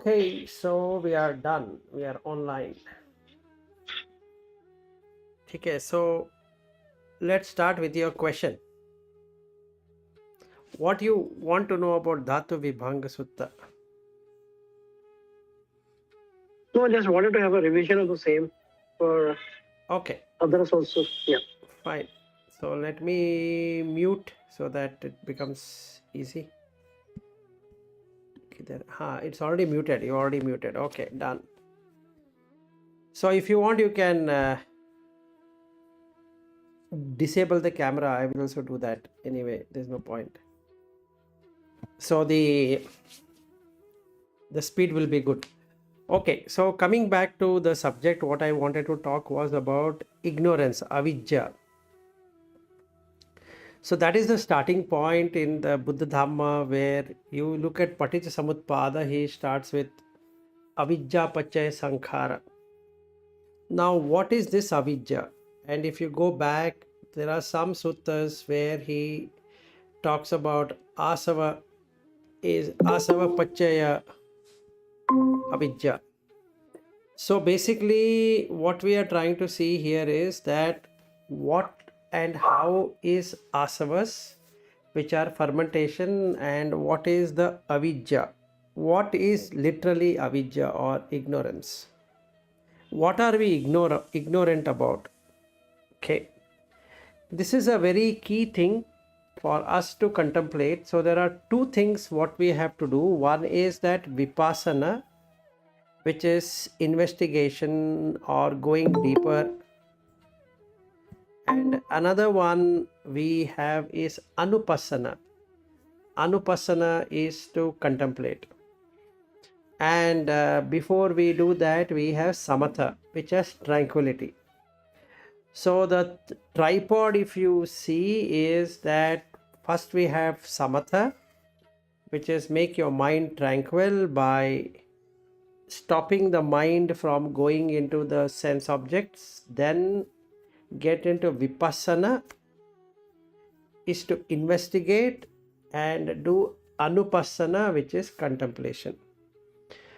Okay, so we are done. We are online. Okay, so let's start with your question. What you want to know about Dhatu Vibhanga Sutta? No, I just wanted to have a revision of the same for Okay, others also. Yeah. fine. So let me mute so that it becomes easy. Okay, there. It's already muted. You already muted. Okay, done. So if you want, you can disable the camera. I will also do that. Anyway, there's no point. So the speed will be good. Okay, so coming back to the subject, what I wanted to talk was about ignorance, avijja. So that is the starting point in the Buddha Dhamma, where you look at Paticcasamurpada, he starts with avijja paccaya sankhara. Now, what is this avijja? And if you go back, there are some suttas where he talks about asava paccaya avijja. So basically what we are trying to see here is that what and how is asavas, which are fermentation, and what is the avijja. What is literally avijja or ignorance? What are we ignorant about? Okay, this is a very key thing for us to contemplate. So there are two things what we have to do. One is that vipassana, which is investigation or going deeper, and another one we have is anupassana. Anupassana is to contemplate, and before we do that we have samatha, which is tranquility. So the tripod, if you see, is that first we have samatha, which is make your mind tranquil by stopping the mind from going into the sense objects. Then get into vipassana, is to investigate, and do anupassana, which is contemplation.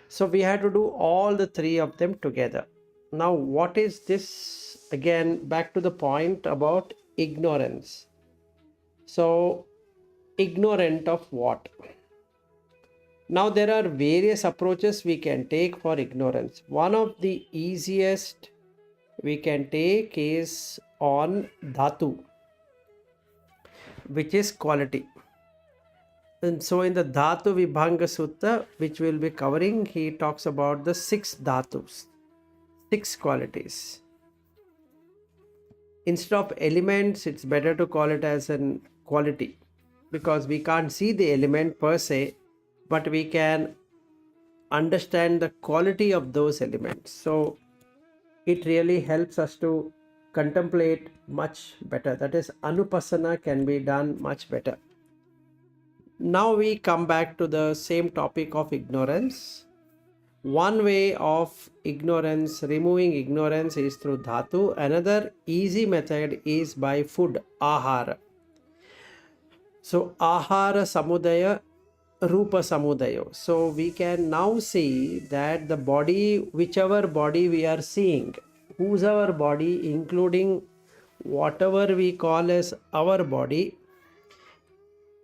So we have to do all the three of them together. Now what is this? Again, back to the point about ignorance. So ignorant of what? Now there are various approaches we can take for ignorance. One of the easiest we can take is on dhatu, which is quality. And so in the Dhatu Vibhanga Sutta, which we'll be covering, he talks about the 6 dhatus, 6 qualities. Instead of elements, it's better to call it as an quality, because we can't see the element per se, but we can understand the quality of those elements. So it really helps us to contemplate much better. That is, anupassana can be done much better. Now we come back to the same topic of ignorance. One way of ignorance, removing ignorance, is through dhatu. Another easy method is by food, ahara. So ahara samudaya, rupa samudaya. So we can now see that the body, whichever body we are seeing, whose our body, including whatever we call as our body,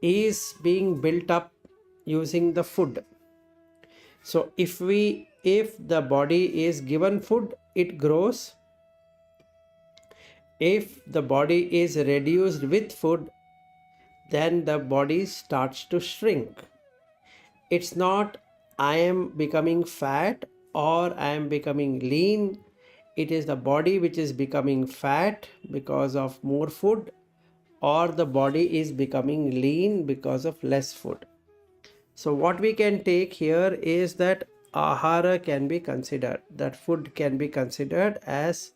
is being built up using the food. So if the body is given food, it grows. If the body is reduced with food, then the body starts to shrink. It's not I am becoming fat or I am becoming lean. It is the body which is becoming fat because of more food, or the body is becoming lean because of less food. So what we can take here is that ahara can be considered, that food can be considered as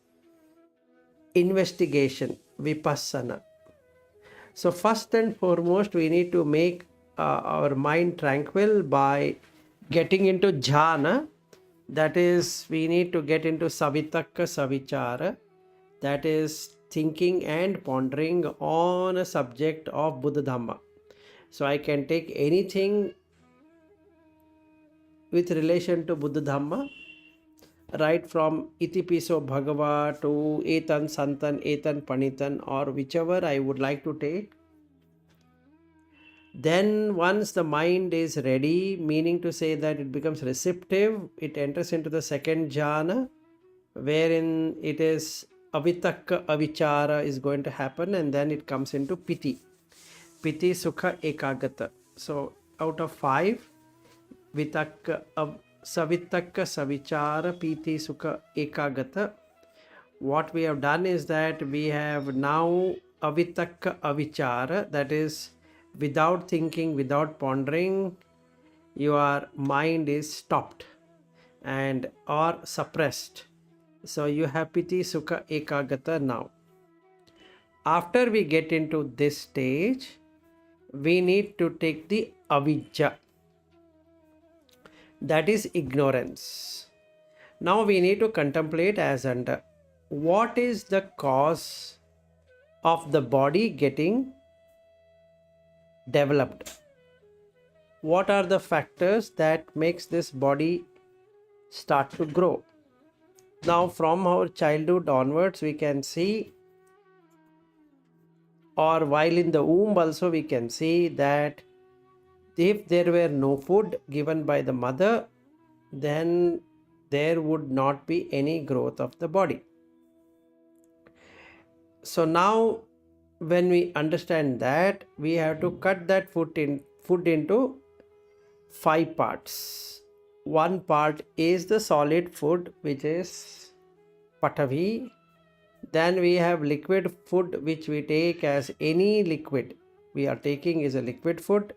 investigation, vipassana. So first and foremost, we need to make our mind tranquil by getting into jhana. That is, we need to get into savitakka savichara, that is thinking and pondering on a subject of Buddha Dhamma. So I can take anything with relation to Buddha Dhamma, right from Itipiso Bhagava to Etan Santan, Etan Panitan, or whichever I would like to take. Then once the mind is ready, meaning to say that it becomes receptive, it enters into the second jhana, wherein it is avitakka avichara is going to happen, and then it comes into piti sukha ekagata. So out of 5, vitakka savitakka savichara piti sukha ekagata, what we have done is that we have now avitakka avichara, that is without thinking, without pondering, your mind is stopped and or suppressed. So you have piti sukha ekagata now. After we get into this stage, we need to take the avijja, that is ignorance. Now we need to contemplate as under what is the cause of the body getting developed. What are the factors that makes this body start to grow? Now from our childhood onwards we can see, or while in the womb also we can see, that if there were no food given by the mother, then there would not be any growth of the body. So now when we understand that, we have to cut that food into 5 parts. One part is the solid food, which is patavi. Then we have liquid food, which we take as any liquid we are taking is a liquid food.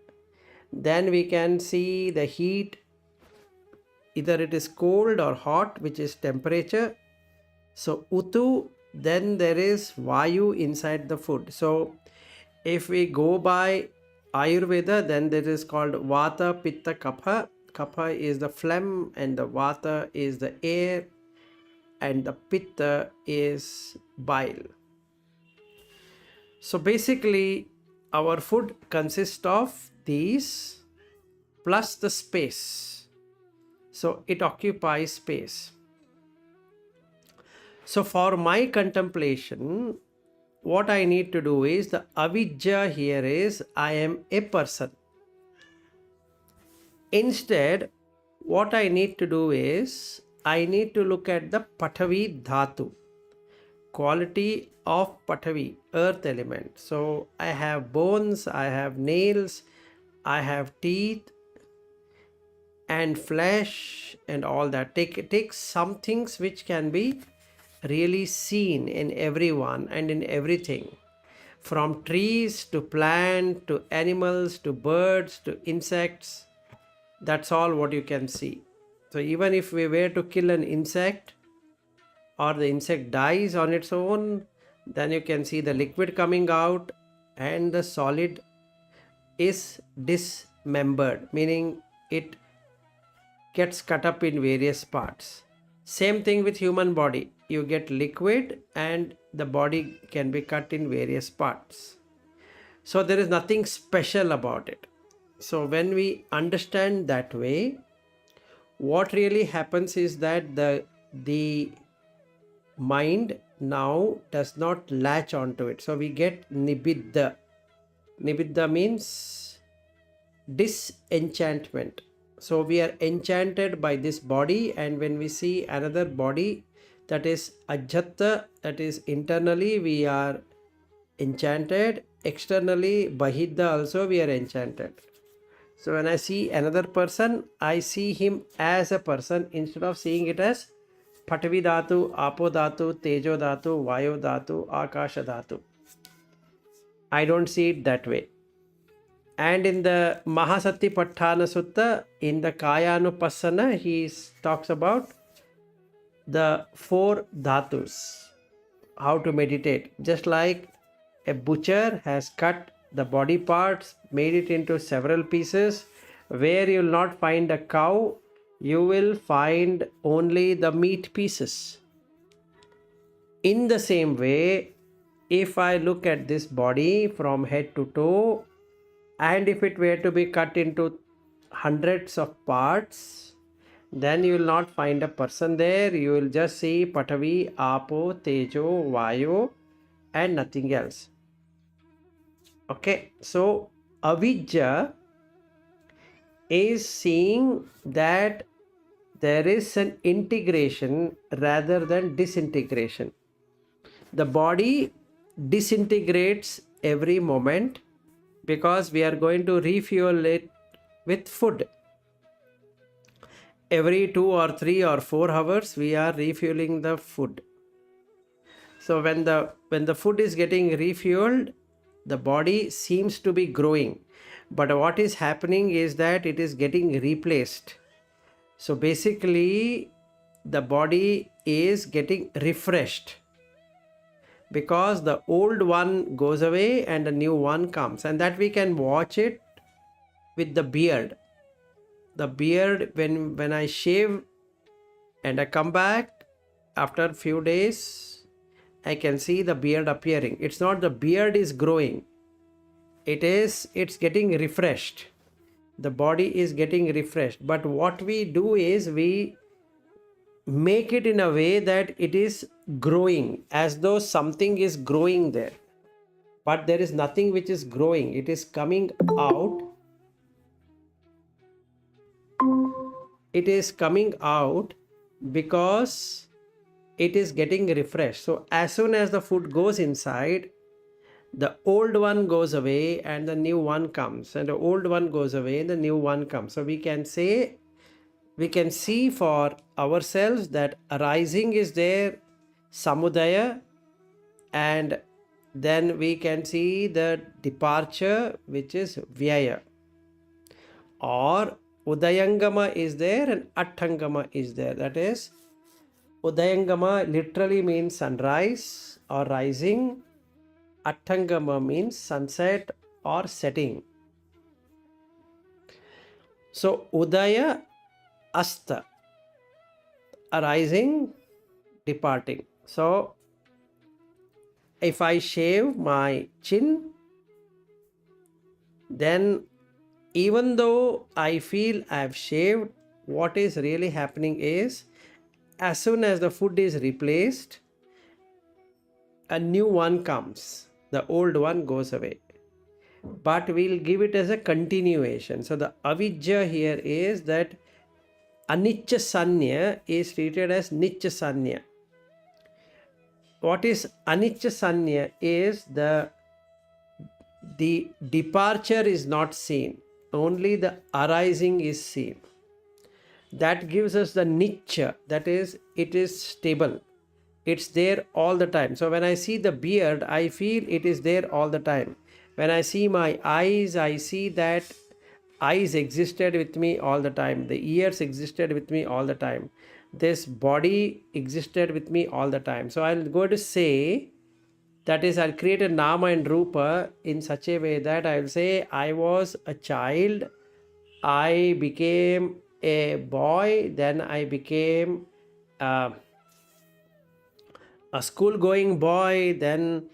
Then we can see the heat, either it is cold or hot, which is temperature. So utu, then there is vayu inside the food. So if we go by Ayurveda, then that is called vata pitta kapha. Kapha is the phlegm and the vata is the air and the pitta is bile. So basically our food consists of these plus the space. So it occupies space. So for my contemplation, what I need to do is, the avijja here is I am a person. Instead, what I need to do is I need to look at the patavi dhatu, quality of patavi, earth element. So I have bones, I have nails, I have teeth and flesh and all that. Take some things which can be really seen in everyone and in everything, from trees to plants to animals to birds to insects. That's all what you can see. So even if we were to kill an insect, or the insect dies on its own, then you can see the liquid coming out and the solid is dismembered, meaning it gets cut up in various parts. Same thing with human body. You get liquid and the body can be cut in various parts. So there is nothing special about it. So when we understand that way, what really happens is that the mind now does not latch onto it. So we get nibbidda. Nibbidda means disenchantment. So we are enchanted by this body, and when we see another body, that is ajjatta, that is internally we are enchanted, externally bahidda also we are enchanted. So when I see another person, I see him as a person instead of seeing it as Patavi dhatu, Apo dhatu, Tejo dhatu, Vayu dhatu, Akasha dhatu. I don't see it that way. And in the Mahasatipatthana Sutta, in the Kayanupassana, he talks about the 4 dhatus, how to meditate. Just like a butcher has cut the body parts, made it into several pieces, where you will not find a cow, you will find only the meat pieces. In the same way, if I look at this body from head to toe, and if it were to be cut into hundreds of parts, then you will not find a person there. You will just see Patavi, Apo, Tejo, Vayu, and nothing else. Okay, so Avijja is seeing that there is an integration rather than disintegration. The body disintegrates every moment because we are going to refuel it with food. Every 2 or 3 or 4 hours we are refueling the food. So when the food is getting refueled, the body seems to be growing, but what is happening is that it is getting replaced. So basically the body is getting refreshed because the old one goes away and a new one comes, and that we can watch it with the beard. The beard, when I shave and I come back after a few days, I can see the beard appearing. It's not the beard is growing, it's getting refreshed. The body is getting refreshed, but what we do is we make it in a way that it is growing, as though something is growing there, but there is nothing which is growing. It is coming out. It is coming out because it is getting refreshed. So as soon as the food goes inside, the old one goes away and the new one comes, and the old one goes away and the new one comes. So we can see for ourselves that arising is there, samudaya, and then we can see the departure, which is vyaya, or udayangama is there and attangama is there. That is, udayangama literally means sunrise or rising. Attangama means sunset or setting. So udaya, asta, arising, departing. So if I shave my chin, then even though I feel I have shaved, what is really happening is, as soon as the food is replaced, a new one comes, the old one goes away, but we'll give it as a continuation. So the avijja here is that anicca sanya is treated as nicca sanya. What is anicca sanya is the departure is not seen, only the arising is seen. That gives us the nicca, that is, it is stable, it's there all the time. So when I see the beard, I feel it is there all the time. When I see my eyes, I see that eyes existed with me all the time, the ears existed with me all the time, this body existed with me all the time. So I'll go to say, that is, I'll create a nama and rupa in such a way that I will say I was a child, I became a boy, then I became a school going boy, then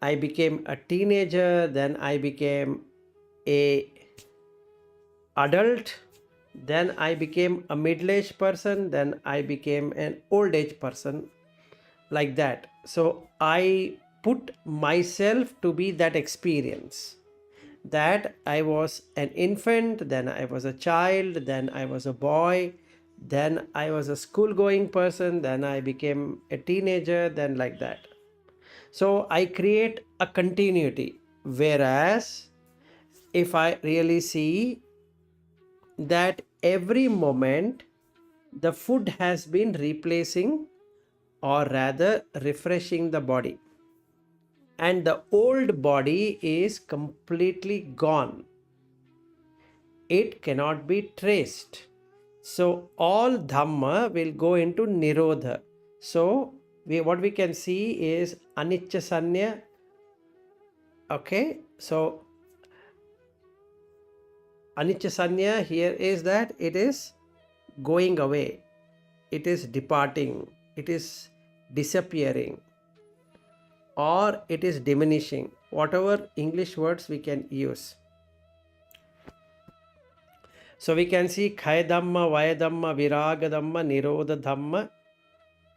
I became a teenager, then I became a adult, then I became a middle-aged person, then I became an old age person, like that. So I put myself to be that experience, that I was an infant, then I was a child, then I was a boy, then I was a school going person, then I became a teenager, then like that. So I create a continuity. Whereas if I really see that every moment the food has been replacing, or rather refreshing, the body, and the old body is completely gone, it cannot be traced. So all Dhamma will go into Nirodha. So what we can see is anicca sanya. Okay, so anicca sanya here is that it is going away, it is departing, it is disappearing, or it is diminishing, whatever English words we can use. So we can see Khaya Dhamma, Vaya Dhamma, Viraga Dhamma, Nirodha Dhamma.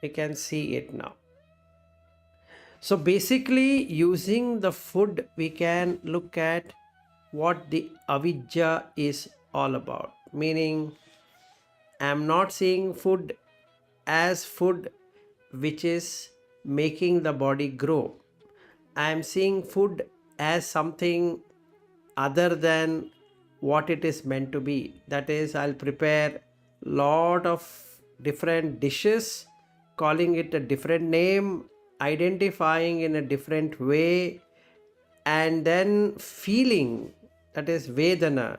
We can see it now. So basically, using the food, we can look at what the Avijja is all about. Meaning, I am not seeing food as food which is making the body grow. I am seeing food as something other than what it is meant to be. That is, I'll prepare lot of different dishes, calling it a different name, identifying in a different way, and then feeling, that is Vedana,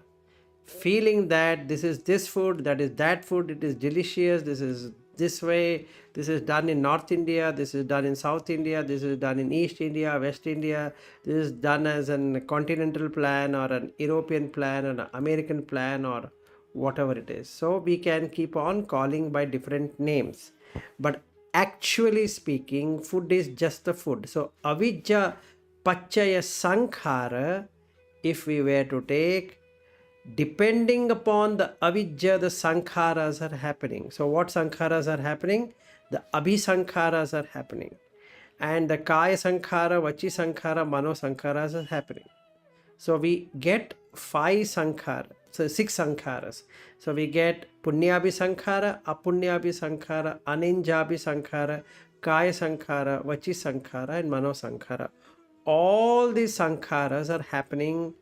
feeling that this is this food, that is that food, it is delicious, this is this way, this is done in North India, this is done in South India, this is done in East India, West India, this is done as a continental plan or an European plan or an American plan or whatever it is. So we can keep on calling by different names. But actually speaking, food is just the food. So avijja paccaya sankhara, if we were to take, depending upon the avijja, the sankharas are happening. So what sankharas are happening? The abhisankharas are happening. And the kaya sankhara, vachi sankhara, mano sankharas are happening. So we get 5 sankhara, so 6 sankharas. So we get punyabhi sankhara, apunyabhi sankhara, aninjabhi sankhara, kaya sankhara, vachi sankhara, and mano sankhara. All these sankharas are happening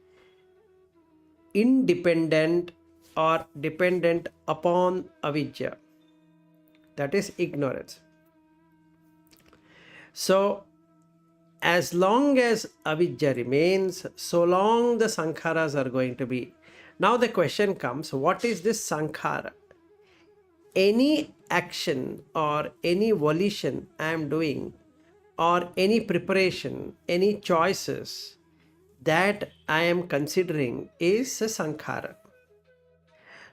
independent or dependent upon avijja, that is ignorance. So as long as avijja remains, so long the sankharas are going to be. Now the question comes, what is this sankhara? Any action or any volition I am doing, or any preparation, any choices that I am considering is a sankhara.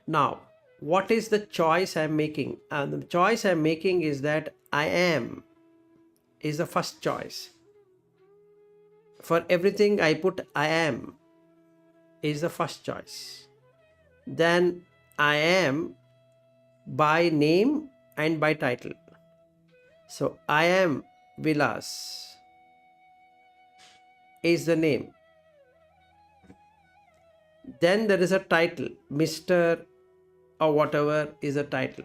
Now, what is the choice I am making? And the choice I am making is that I am is the first choice. For everything I put I am is the first choice. Then I am by name and by title. So I am Vilas is the name. Then there is a title, Mr. or whatever is a title.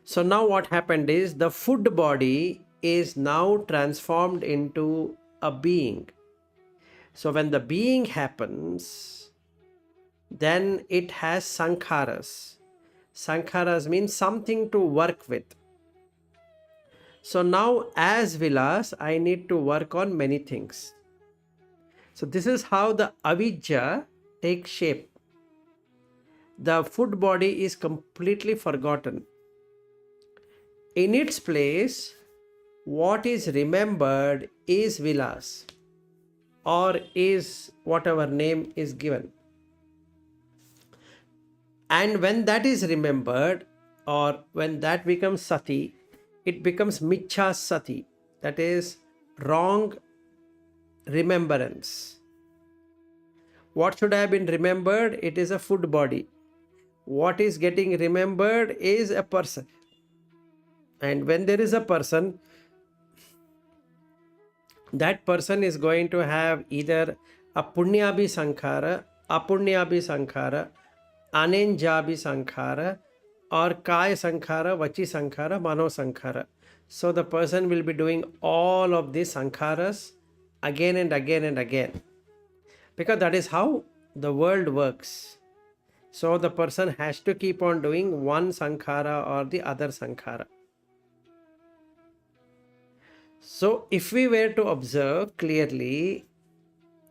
So now what happened is the food body is now transformed into a being. So when the being happens, then it has sankharas. Sankharas means something to work with. So now as Vilas, I need to work on many things. So this is how the avijja takes shape. The food body is completely forgotten. In its place, what is remembered is Vilas, or is whatever name is given. And when that is remembered, or when that becomes sati, it becomes michha sati, that is wrong remembrance. What should have been remembered? It is a food body. What is getting remembered is a person. And when there is a person, that person is going to have either a punyabhi sankhara, apunyabhi sankhara, anenjabhi sankhara, or kaya sankhara, vachi sankhara, mano sankhara. So the person will be doing all of these sankharas again and again and again, because that is how the world works. So the person has to keep on doing one sankhara or the other sankhara. So if we were to observe clearly,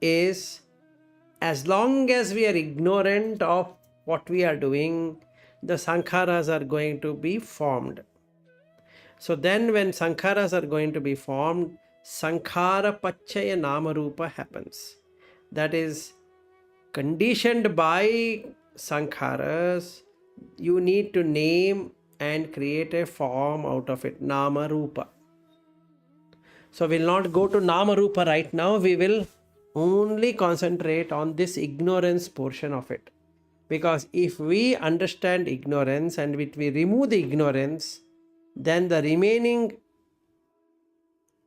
is as long as we are ignorant of what we are doing, the sankharas are going to be formed. So then when sankharas are going to be formed, sankhara paccaya namarupa happens. That is conditioned by sankharas. You need to name and create a form out of it, namarupa. So we'll not go to namarupa right now. We will only concentrate on this ignorance portion of it. Because if we understand ignorance and if we remove the ignorance, then the remaining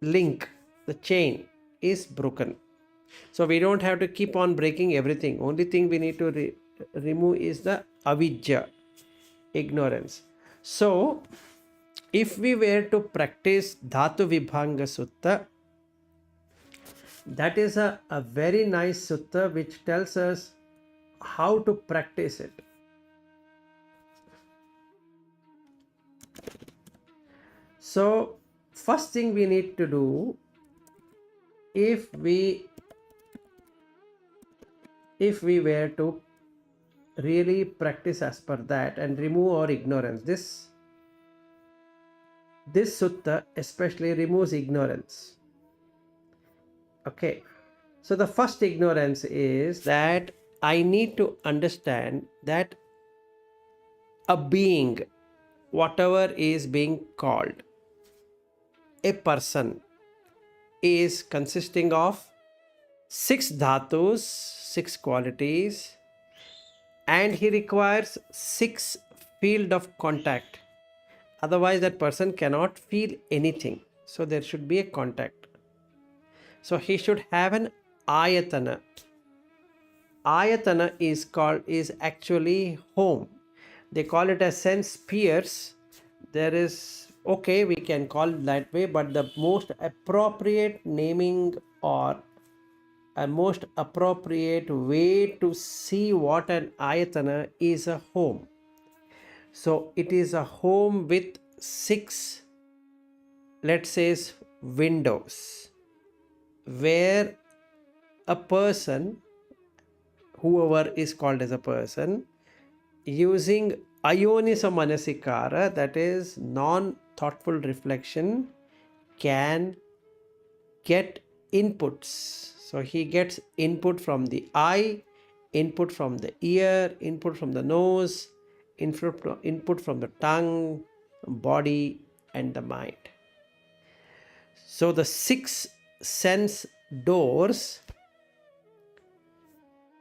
link, the chain, is broken. So we don't have to keep on breaking everything. Only thing we need to remove is the avijja, ignorance. So if we were to practice Dhatu Vibhanga Sutta, that is a very nice sutta which tells us how to practice it. So first thing we need to do, if we were to really practice as per that and remove our ignorance, this sutta especially removes ignorance. Okay, so the first ignorance is that I need to understand that a being, whatever is being called, a person, is consisting of 6 dhatus, 6 qualities, and he requires 6 field of contact. Otherwise that person cannot feel anything. So there should be a contact. So he should have an ayatana. Ayatana is actually home. They call it as sense spheres. There is, okay, we can call it that way, but the most appropriate naming or a most appropriate way to see what an ayatana is a home. So it is a home with 6, let's say, windows, where a person, whoever is called as a person, using ayonisa manasikara, that is non-thoughtful reflection, can get inputs. So he gets input from the eye, input from the ear, input from the nose, input from the tongue, body, and the mind. So the 6 sense doors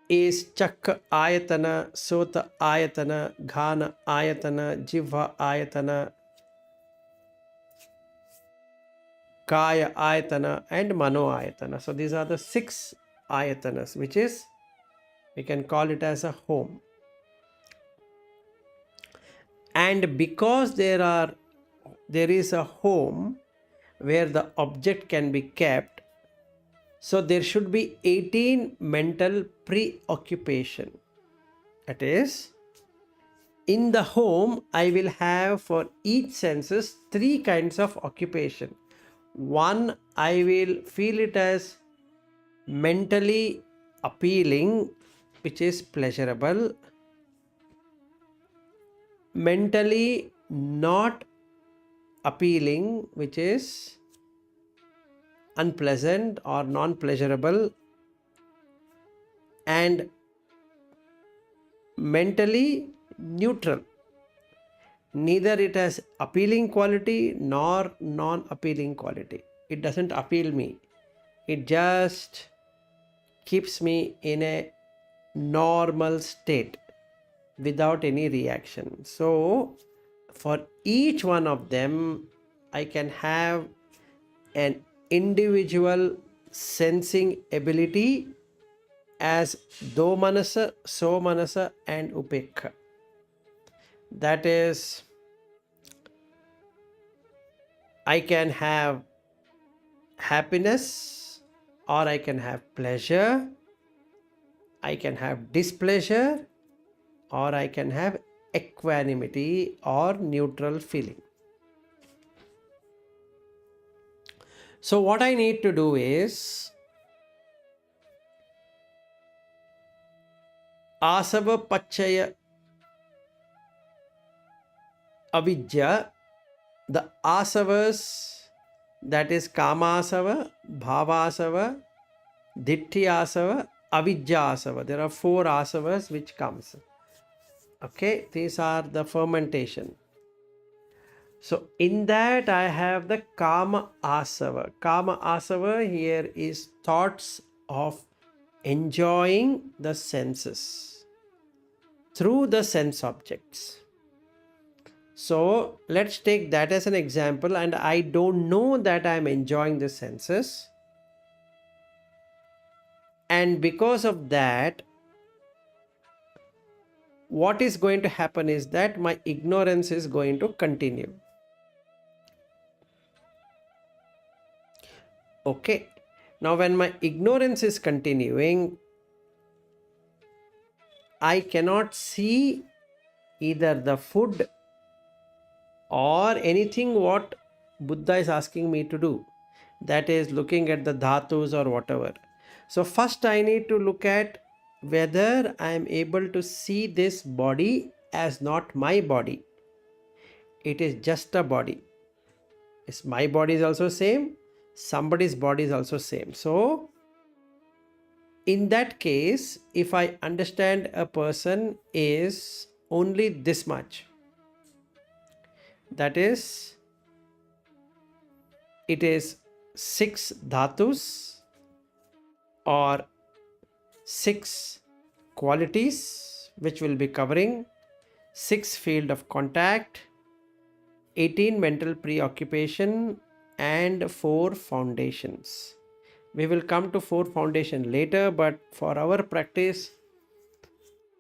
is chakka ayatana, sota ayatana, ghana ayatana, jivha ayatana, kaya ayatana, and mano ayatana. So these are the 6 ayatanas, which is, we can call it as a home. And because there is a home where the object can be kept, so there should be 18 mental preoccupation. That is, in the home I will have for each senses 3 kinds of occupation. One, I will feel it as mentally appealing, which is pleasurable. Mentally not appealing, which is unpleasant or non-pleasurable. And mentally neutral. Neither it has appealing quality nor non-appealing quality. It doesn't appeal me. It just keeps me in a normal state without any reaction. So for each one of them, I can have an individual sensing ability as do manasa, so manasa, and upekha. That is, I can have happiness, or I can have pleasure, I can have displeasure, or I can have equanimity or neutral feeling. So what I need to do is asava paccaya avijja, the asavas, that is kamasava, bhavasava, ditthiyasava, avijjasava. There are 4 asavas which comes. Okay, these are the fermentation. So in that I have the kama asava. Kama asava here is thoughts of enjoying the senses through the sense objects. So let's take that as an example, and I don't know that I'm enjoying the senses, and because of that, what is going to happen is that my ignorance is going to continue. Okay, now when my ignorance is continuing, I cannot see either the food or anything what Buddha is asking me to do, that is looking at the dhatus or whatever. So first I need to look at whether I am able to see this body as not my body. It is just a body. Is my body is also same, somebody's body is also same. So in that case, if I understand a person is only this much, that is, it is 6 dhatus or 6 qualities which will be covering 6 field of contact, 18 mental preoccupation, and 4 foundations. We will come to 4 foundation later, but for our practice,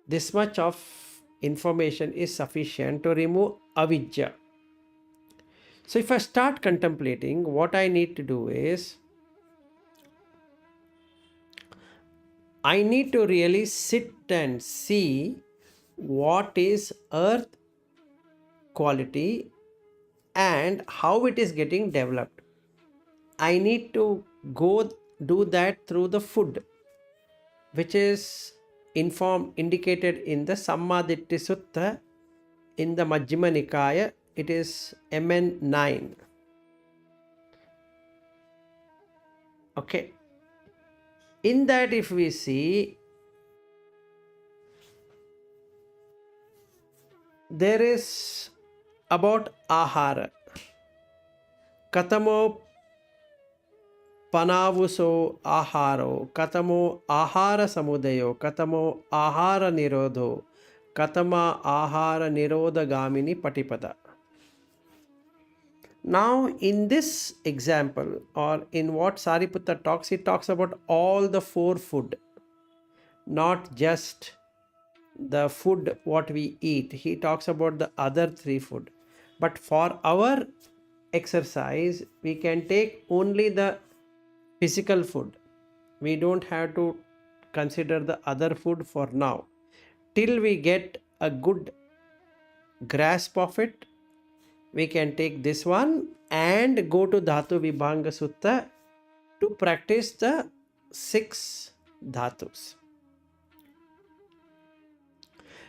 this much of information is sufficient to remove avijja. So if I start contemplating, what I need to do is, I need to really sit and see what is earth quality and how it is getting developed. I need to go do that through the food, which is indicated in the Sammaditti sutta in the Majjhima Nikaya. It is MN 9. Okay. In that, if we see, there is about ahara. Katamo panavuso aharo, katamo ahara samudayo, katamo ahara nirodho, katama ahara nirodha gamini patipada. Now in this example, or in what Sariputta talks, he talks about all the 4 food, not just the food what we eat. He talks about the other 3 food. But for our exercise, we can take only the physical food. We don't have to consider the other food for now. Till we get a good grasp of it, we can take this one and go to Dhatu Vibhanga Sutta to practice the 6 dhatus.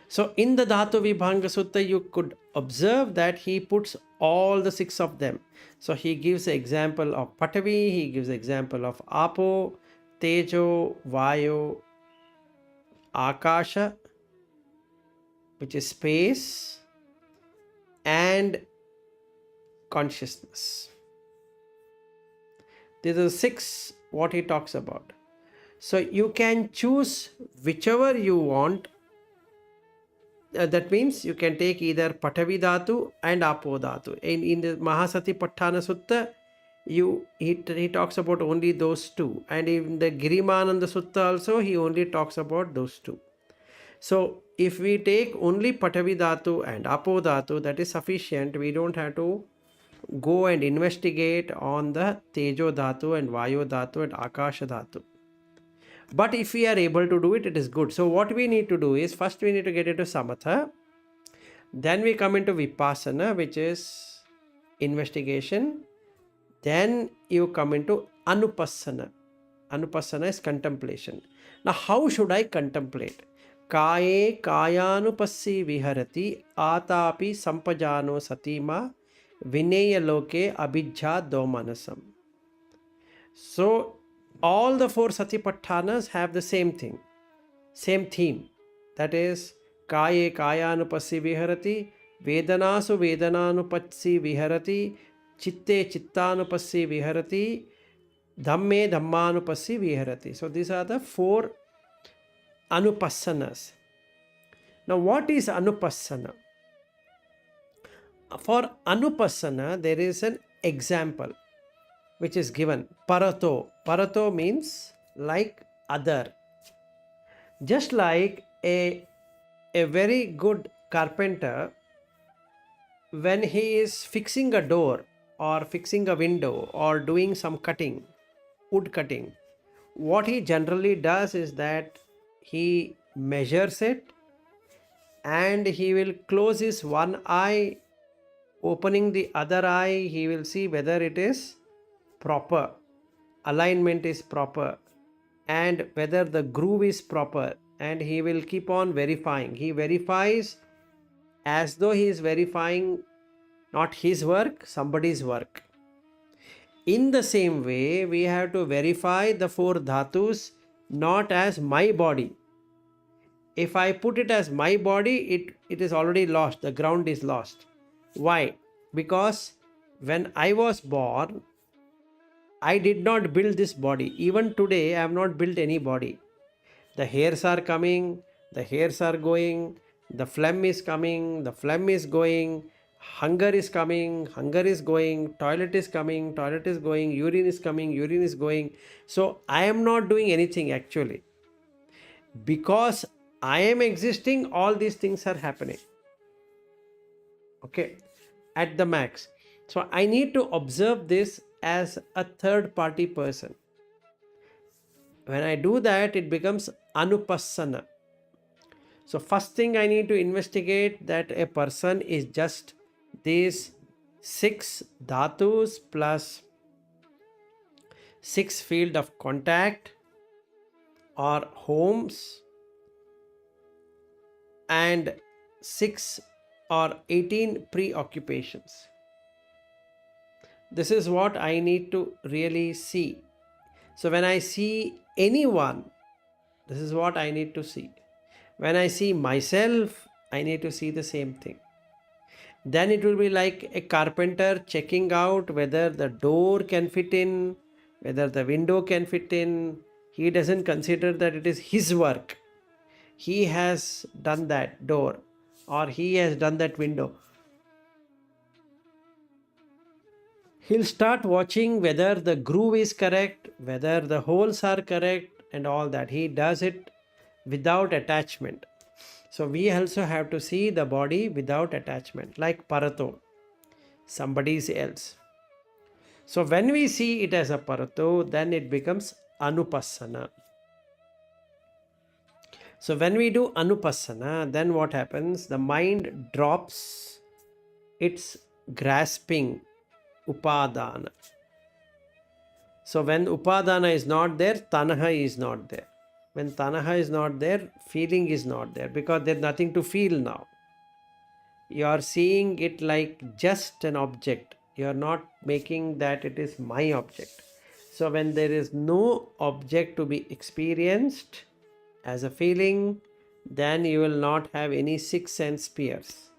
So in the Dhatu Vibhanga Sutta, you could observe that he puts all the 6 of them. So he gives an example of Patavi, he gives an example of Apo, Tejo, Vayu, Akasha, which is space, and consciousness. These are 6 what he talks about. So you can choose whichever you want. That means you can take either Patavi Dhatu and Apo Dhatu. In the Mahasatipatthana Sutta, he talks about only those 2. And in the Girimananda Sutta also, he only talks about those 2. So if we take only Patavi Dhatu and Apo Dhatu, that is sufficient. We don't have to go and investigate on the Tejo Dhatu and Vayu Dhatu and Akasha Dhatu. But if we are able to do it, it is good. So what we need to do is, first we need to get into Samatha. Then we come into Vipassana, which is investigation. Then you come into Anupassana. Anupassana is contemplation. Now how should I contemplate? Kaye kayanupassi viharati atapi sampajano satima vineya loke abhijja domanasam. So all the 4 Satipatthanas have the same thing, same theme. That is, Kaye kayanupassi viharati, Vedanasu vedananupassi viharati, Chitte chittanupassi viharati, Dhamme dhammanupassi viharati. So these are the 4 anupassanas. Now, what is anupassana? For anupassana, there is an example which is given. Parato. Parato means like other. Just like a very good carpenter, when he is fixing a door or fixing a window or doing some cutting, wood cutting, what he generally does is that he measures it and he will close his one eye, opening the other eye, he will see whether it is proper, alignment is proper, and whether the groove is proper, and he will keep on verifying. He verifies as though he is verifying not his work, somebody's work. In the same way, we have to verify the four dhatus not as my body. If I put it as my body, it is already lost. The ground is lost. Why? Because when I was born, I did not build this body. Even today, I have not built any body. The hairs are coming, the hairs are going, the phlegm is coming, the phlegm is going, hunger is coming, hunger is going, toilet is coming, toilet is going, urine is coming, urine is going. So I am not doing anything actually. Because I am existing, all these things are happening. Okay, at the max. So I need to observe this as a third party person. When I do that, it becomes anupassana. So first thing I need to investigate that a person is just these 6 dhatus plus 6 field of contact or homes and 6 or 18 preoccupations. This is what I need to really see. So when I see anyone, this is what I need to see. When I see myself, I need to see the same thing. Then it will be like a carpenter checking out whether the door can fit in, whether the window can fit in. He doesn't consider that it is his work. He has done that door or he has done that window. He'll start watching whether the groove is correct, whether the holes are correct and all that. He does it without attachment. So we also have to see the body without attachment, like parato, somebody else. So when we see it as a parato, then it becomes anupassana. So when we do anupassana, then what happens? The mind drops its grasping, upadana. So when upadana is not there, tanaha is not there. When tanaha is not there, feeling is not there because there's nothing to feel now. You are seeing it like just an object. You are not making that it is my object. So when there is no object to be experienced as a feeling, then you will not have any 6 sense spheres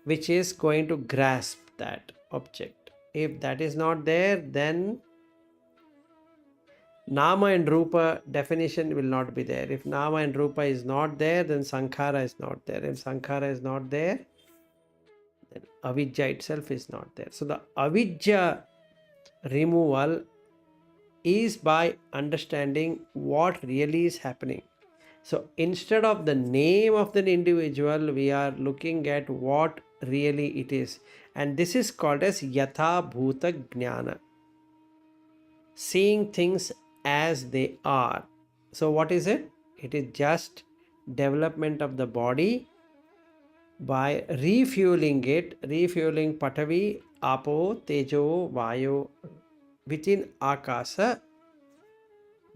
which is going to grasp that object. If that is not there, then Nama and Rupa definition will not be there. If Nama and Rupa is not there, then Sankhara is not there. If Sankhara is not there, then Avijja itself is not there. So the Avijja removal is by understanding what really is happening. So instead of the name of the individual, we are looking at what really it is. And this is called as Yatha Bhuta Jnana. Seeing things as they are. So what is it? It is just development of the body by refueling it, refueling Patavi, Apo, Tejo, Vayu. Within Akasa,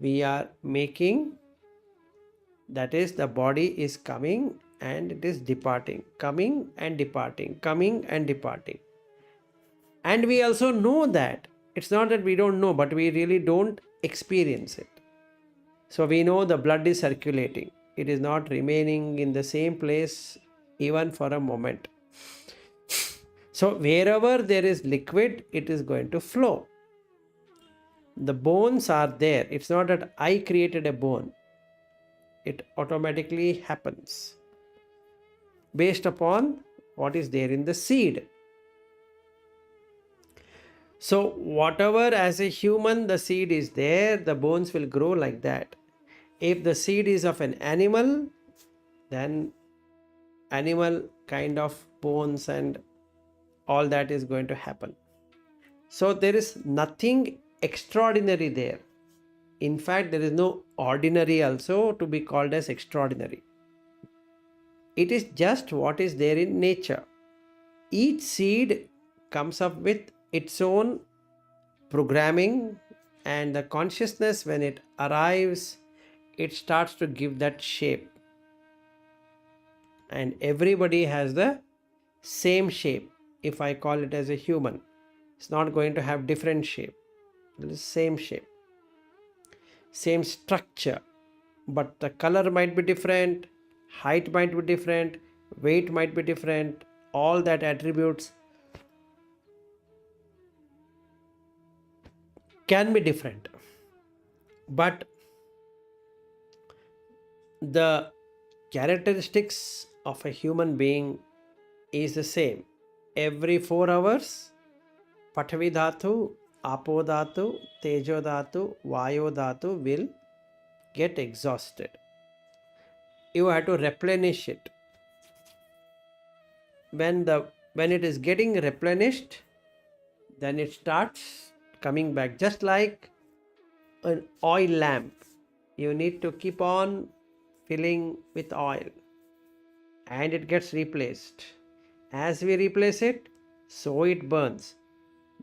we are making, that is, the body is coming and it is departing, coming and departing, coming and departing. And we also know that. It's not that we don't know, but we really don't experience it. So we know the blood is circulating. It is not remaining in the same place even for a moment. So wherever there is liquid, it is going to flow. The bones are there. It's not that I created a bone. It automatically happens based upon what is there in the seed. So whatever as a human the seed is there, the bones will grow like that. If the seed is of an animal, then animal kind of bones and all that is going to happen. So there is nothing extraordinary there. In fact, there is no ordinary also to be called as extraordinary. It is just what is there in nature. Each seed comes up with its own programming, and the consciousness, when it arrives, it starts to give that shape. And everybody has the same shape. If I call it as a human, it's not going to have different shape. It is same shape, same structure, but the color might be different, height might be different, weight might be different, all that attributes can be different, but the characteristics of a human being is the same. Every 4 hours, Pathavi Dhatu, Apo Dhatu, Tejo Dhatu, Vayo Dhatu will get exhausted. You have to replenish it. When it is getting replenished, then it starts coming back, just like an oil lamp. You need to keep on filling with oil and it gets replaced. As we replace it, so it burns.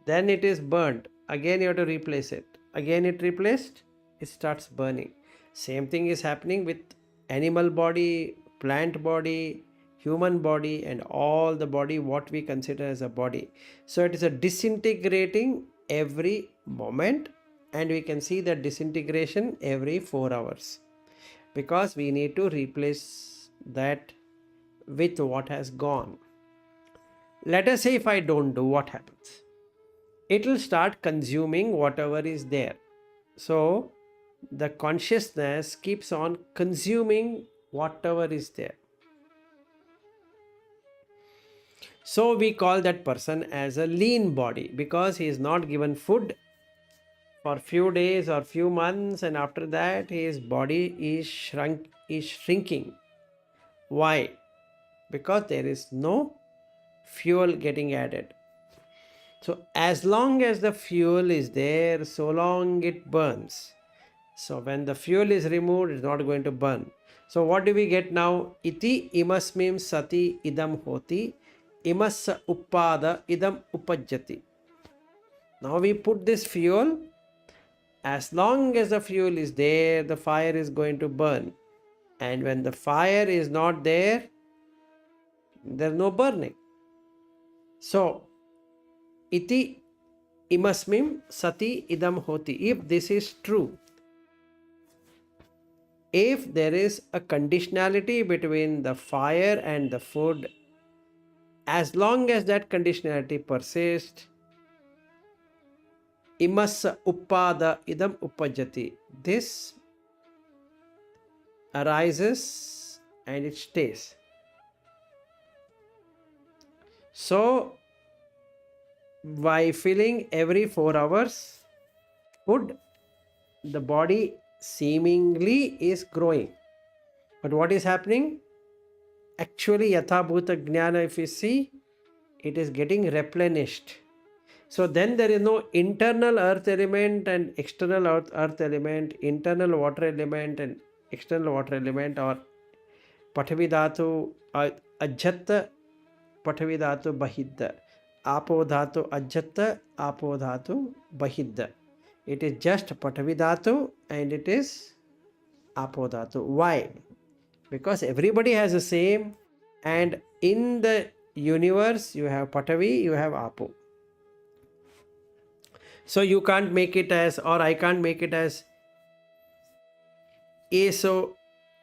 Then it is burnt. Again you have to replace it. Again it replaced, it starts burning. Same thing is happening with animal body, plant body, human body, and all the body what we consider as a body. So it is a disintegrating every moment, and we can see that disintegration every 4 hours, because we need to replace that with what has gone. Let us say if I don't do, what happens? It will start consuming whatever is there. So the consciousness keeps on consuming whatever is there. So we call that person as a lean body, because he is not given food for few days or few months, and after that his body is shrinking. Why? Because there is no fuel getting added. So as long as the fuel is there, so long it burns. So when the fuel is removed, it's not going to burn. So what do we get now? Iti imasmim sati idam hoti, imassa uppada idam upajjati. Now we put this fuel. As long as the fuel is there, the fire is going to burn. And when the fire is not there, there's no burning. So, iti imasmim sati idam hoti. If this is true, if there is a conditionality between the fire and the food, as long as that conditionality persists, imassa uppada idam upajjati. This arises and it stays. So, by filling every 4 hours food, the body seemingly is growing. But what is happening? Actually, yatha bhuta jnana, if you see, it is getting replenished. So then there is no internal earth element and external earth element, internal water element and external water element, or Pathavi Dhatu Ajjatta, Pathavi Dhatu Bahidda, Apo Dhatu Ajjatta, Apo Dhatu Bahidda. It is just Pathavi Dhatu and it is Apo Dhatu. Why? Because everybody has the same, and in the universe you have Pathavi, you have Apo. So you can't make it as, or I can't make it as eso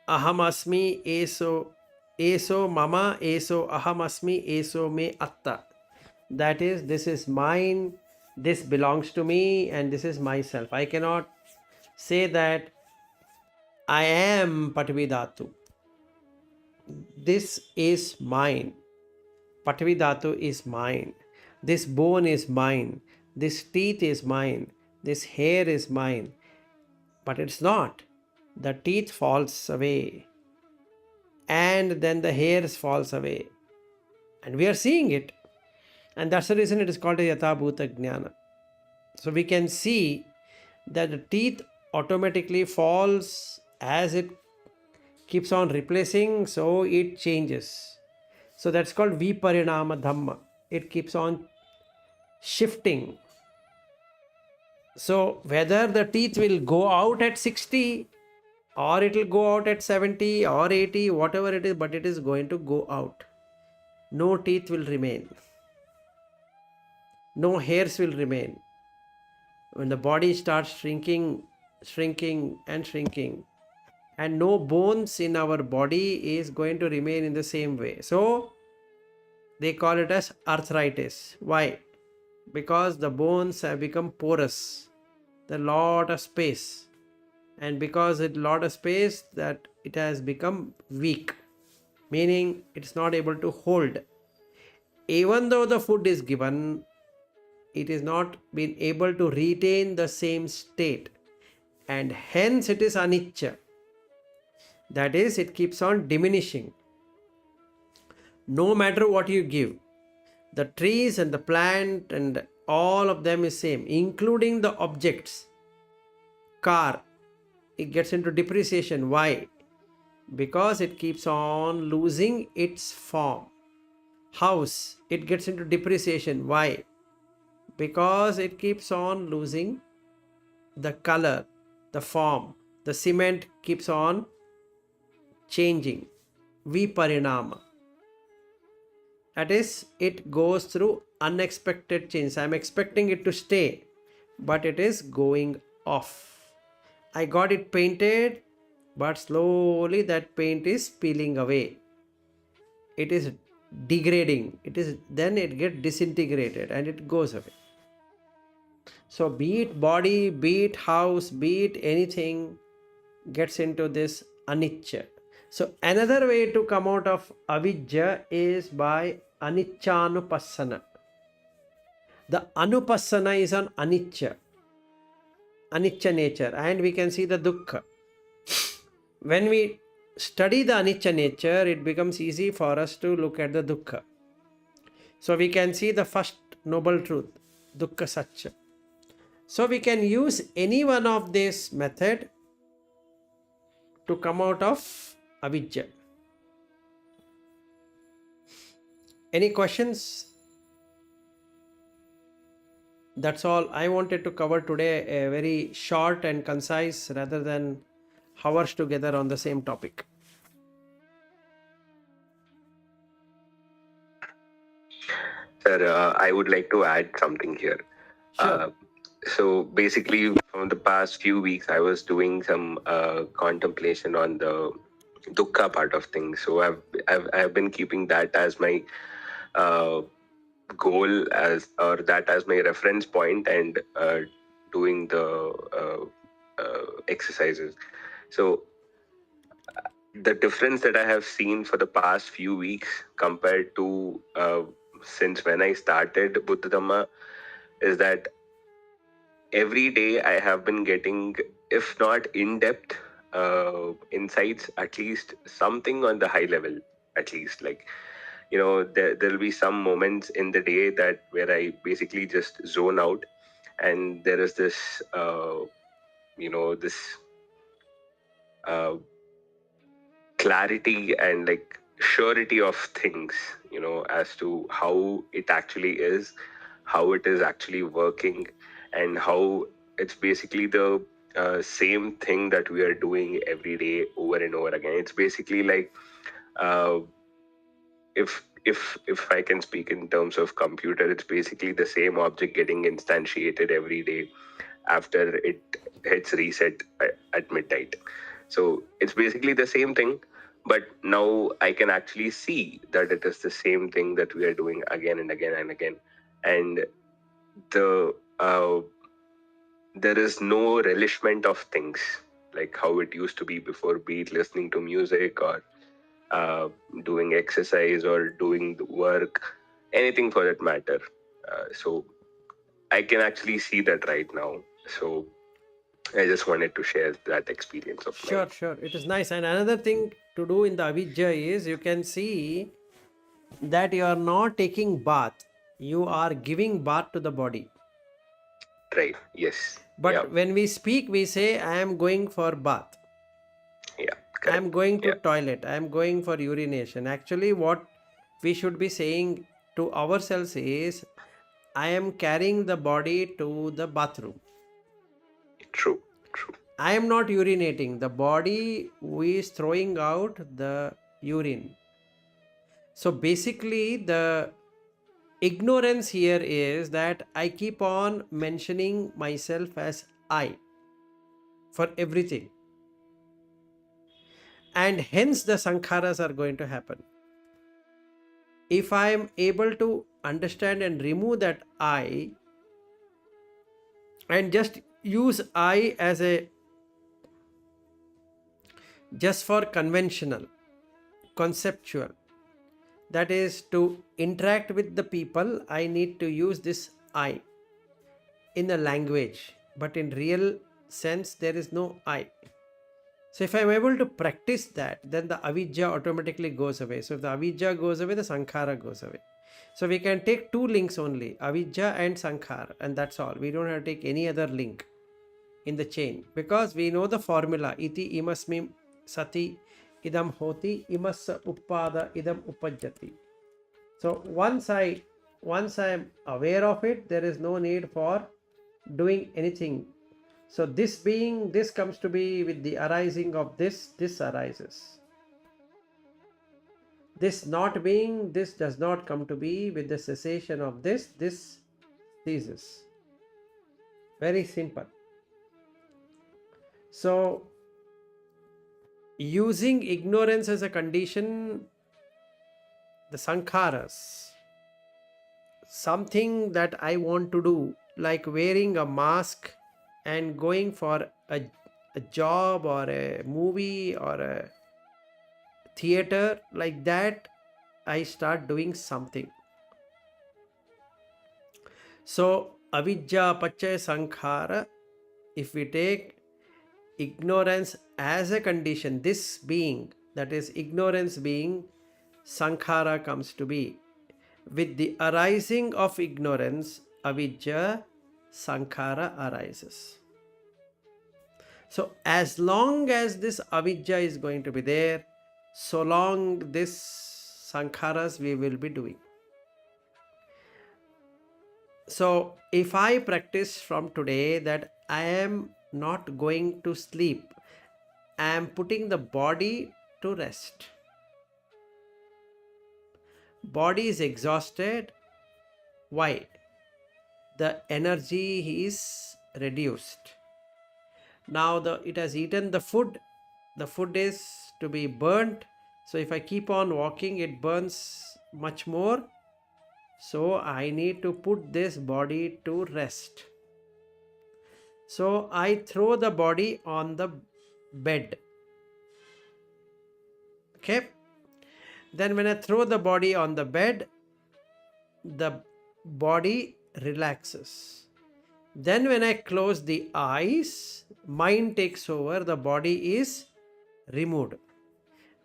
aham asmi, eso mama, eso aham asmi, eso me atta. That is, this is mine, this belongs to me, and this is myself. I cannot say that I am Patvi Dhatu. This is mine. Patvi Dhatu is mine. This bone is mine. This teeth is mine. This hair is mine. But it's not. The teeth falls away. And then the hairs falls away. And we are seeing it. And that's the reason it is called a Yatha Bhuta Jnana. So we can see that the teeth automatically falls as it keeps on replacing, so it changes. So that's called Viparinama Dhamma. It keeps on shifting. So whether the teeth will go out at 60 or it will go out at 70 or 80, whatever it is, but it is going to go out. No teeth will remain. No hairs will remain. When the body starts shrinking, and no bones in our body is going to remain in the same way. So they call it as arthritis. Why? Because the bones have become porous. There's a lot of space. And because it's a lot of space, that it has become weak. Meaning it's not able to hold. Even though the food is given, it is not been able to retain the same state. And hence it is anicca. That is, it keeps on diminishing. No matter what you give, the trees and the plant and all of them is same, including the objects. Car, it gets into depreciation. Why? Because it keeps on losing its form. House, it gets into depreciation. Why? Because it keeps on losing the color, the form. The cement keeps on changing. Viparinama. That is, it goes through unexpected change. I am expecting it to stay, but it is going off. I got it painted, but slowly that paint is peeling away. It is degrading. Then it gets disintegrated and it goes away. So be it body, be it house, be it anything, gets into this anicca. So another way to come out of avijja is by aniccanupassana. The anupassana is on anicca nature, and we can see the dukkha. When we study the anicca nature, it becomes easy for us to look at the dukkha. So we can see the first noble truth, dukkha satya. So we can use any one of this method to come out of avijja. Any questions? That's all I wanted to cover today, a very short and concise rather than hours together on the same topic. Sir, I would like to add something here. Sure. So basically, from the past few weeks, I was doing some contemplation on the dukkha part of things. So I've been keeping that as my goal as my reference point, and doing the exercises. So the difference that I have seen for the past few weeks compared to since when I started Buddha Dhamma is that every day I have been getting, if not in-depth insights, at least something on the high level, at least. Like, there'll be some moments in the day that where I basically just zone out, and there is this, this clarity and like surety of things, as to how it actually is, how it is actually working, and how it's basically the same thing that we are doing every day over and over again. It's basically like, if I can speak in terms of computer, it's basically the same object getting instantiated every day after it hits reset at midnight. So it's basically the same thing, but now I can actually see that it is the same thing that we are doing again and again and again. And there is no relishment of things. like how it used to be before, be it listening to music or doing exercise or doing the work, anything for that matter. So I can actually see that right now. So I just wanted to share that experience of mine. Sure. It is nice. And another thing to do in the Avijja is you can see that you are not taking bath, you are giving bath to the body. Right. Yes. Yeah. But when we speak, we say, I am going for bath, Yeah. I am Correct. going to Yeah. toilet, I am going for urination. Actually, what we should be saying to ourselves is, I am carrying the body to the bathroom. True. True. I am not urinating. The body is throwing out the urine. So basically, the ignorance here is that I keep on mentioning myself as I for everything. And hence the sankharas are going to happen. If I am able to understand and remove that I and just use I as a just for conventional, conceptual, that is to interact with the people, I need to use this I in a language, but in real sense there is no I. So if I'm able to practice that, then the avijja automatically goes away. So if the avijja goes away, the sankhara goes away. So we can take two links only, avijja and sankhara, and that's all. We don't have to take any other link in the chain, because we know the formula, iti imasmi sati idam hoti, imas uppada idam upajjati. So once I am aware of it, there is no need for doing anything. So this being, this comes to be with the arising of this arises. This not being, this does not come to be. With the cessation of this ceases. Very simple. So using ignorance as a condition, the sankharas, something that I want to do, like wearing a mask and going for a job or a movie or a theater, like that, I start doing something. So avijja, paccaya, sankhara, if we take ignorance as a condition, this being, that is ignorance being, sankhara comes to be. With the arising of ignorance, avijja, sankhara arises. So as long as this avijja is going to be there, so long this sankharas we will be doing. So if I practice from today that I am not going to sleep, I am putting the body to rest. Body is exhausted. Why? The energy is reduced. Now it has eaten the food. The food is to be burnt. So if I keep on walking, it burns much more. So I need to put this body to rest. So I throw the body on the bed. Okay. Then when I throw the body on the bed, the body relaxes. Then when I close the eyes, mind takes over, the body is removed.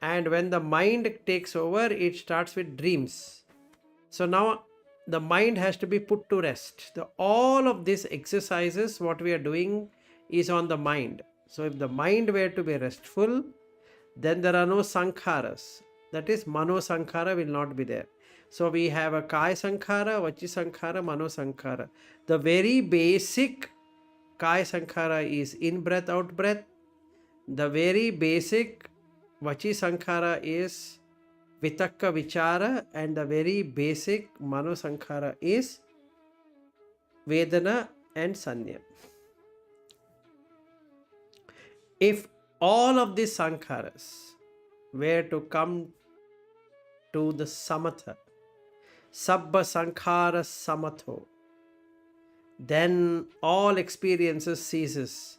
And when the mind takes over, it starts with dreams. So now the mind has to be put to rest. All of these exercises, what we are doing is on the mind. So if the mind were to be restful, then there are no sankharas. That is, mano sankhara will not be there. So we have a kaya sankhara, vachi sankhara, mano sankhara. The very basic kaya sankhara is in breath, out breath. The very basic vachi sankhara is vitakka vichara, and the very basic mano sankhara is vedana and sanya. If all of these sankharas were to come to the samatha, sabba sankhara samatho, then all experiences ceases.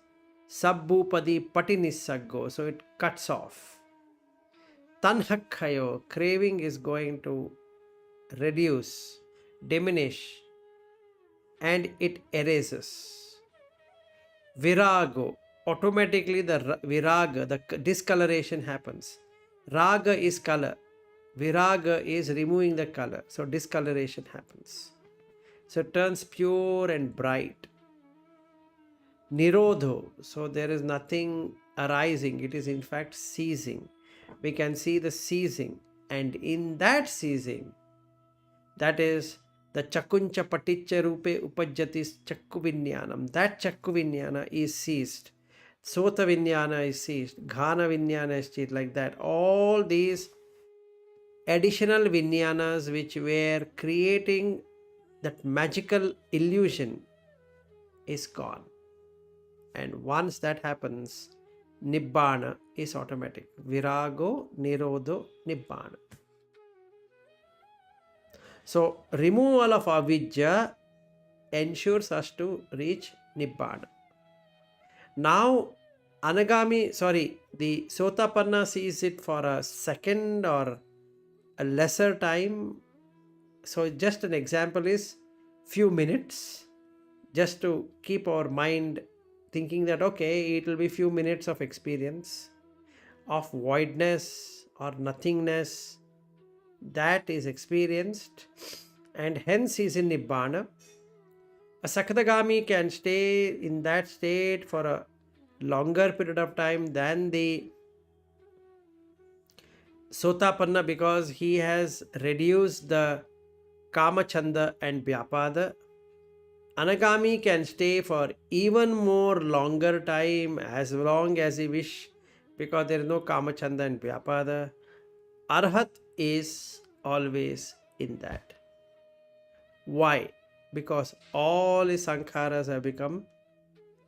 Sabbupadi patinisaggo, so it cuts off. Tanhakhayo, craving is going to reduce, diminish, and it erases. Virago, automatically the viraga, the discoloration happens. Raga is color, viraga is removing the color, so discoloration happens. So it turns pure and bright. Nirodho, so there is nothing arising, it is in fact ceasing. We can see the ceasing, and in that ceasing, that is the chakuncha paticca rupe upajjati chakku vinyanam. That chakku vinyana is ceased. Sota vinyana is ceased. Ghana vinyana is ceased, like that. All these additional vinyanas which were creating that magical illusion is gone. And once that happens, nibbana is automatic. Virago, nirodho, nibbana. So removal of avijja ensures us to reach nibbana. Now the sotapanna sees it for a second or a lesser time. So just an example is few minutes, just to keep our mind thinking that okay, it will be few minutes of experience of voidness or nothingness that is experienced, and hence is in nibbana. A sakadagami can stay in that state for a longer period of time than the sotapanna, because he has reduced the kama chanda and vyapada. Anagami can stay for even more longer time, as long as he wish, because there is no kama chanda and vyapada. Arhat is always in that. Why? Because all his sankharas have become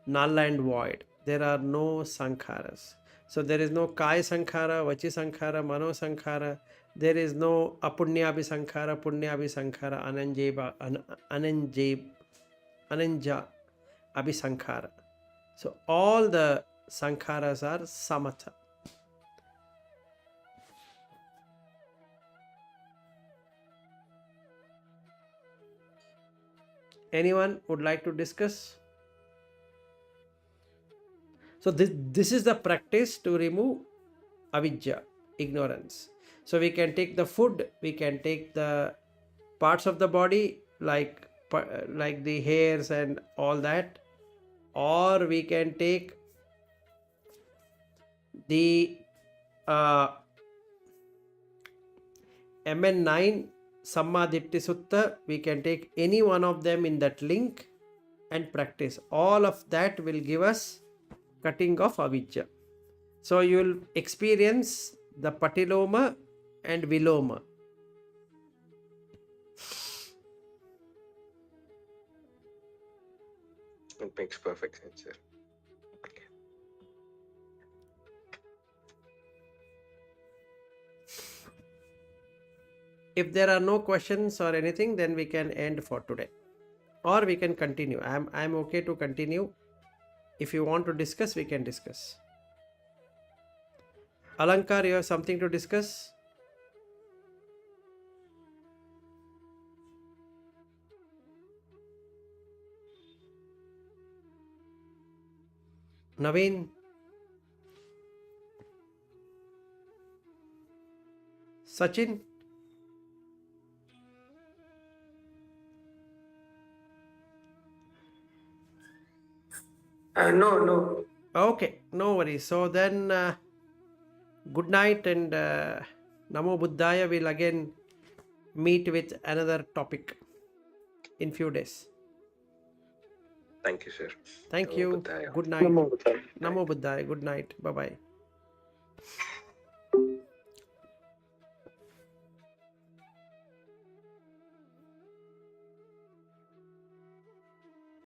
null and void. There are no sankharas. So there is no kaya sankhara, vachi sankhara, mano sankhara. There is no apunyabhi sankhara, punyabhi sankhara, ananja abhi sankhara. So all the sankharas are samatha. Anyone would like to discuss? So this is the practice to remove avijja, ignorance. So we can take the food, we can take the parts of the body like the hairs and all that, or we can take the MN9 Sammaditti sutta. We can take any one of them in that link and practice. All of that will give us cutting of avijja. So you will experience the patiloma and viloma. It makes perfect sense, sir. If there are no questions or anything, then we can end for today, or we can continue. I'm okay to continue. If you want to discuss, we can discuss. Alankar, you have something to discuss? Naveen? Sachin? No. Okay, no worries. So then, good night, and Namo Buddhaya. Will again meet with another topic in few days. Thank you, sir. Thank Namo you. Buddhaya. Good night. Namo Buddhaya. Namo Buddhaya. Good night. Bye bye.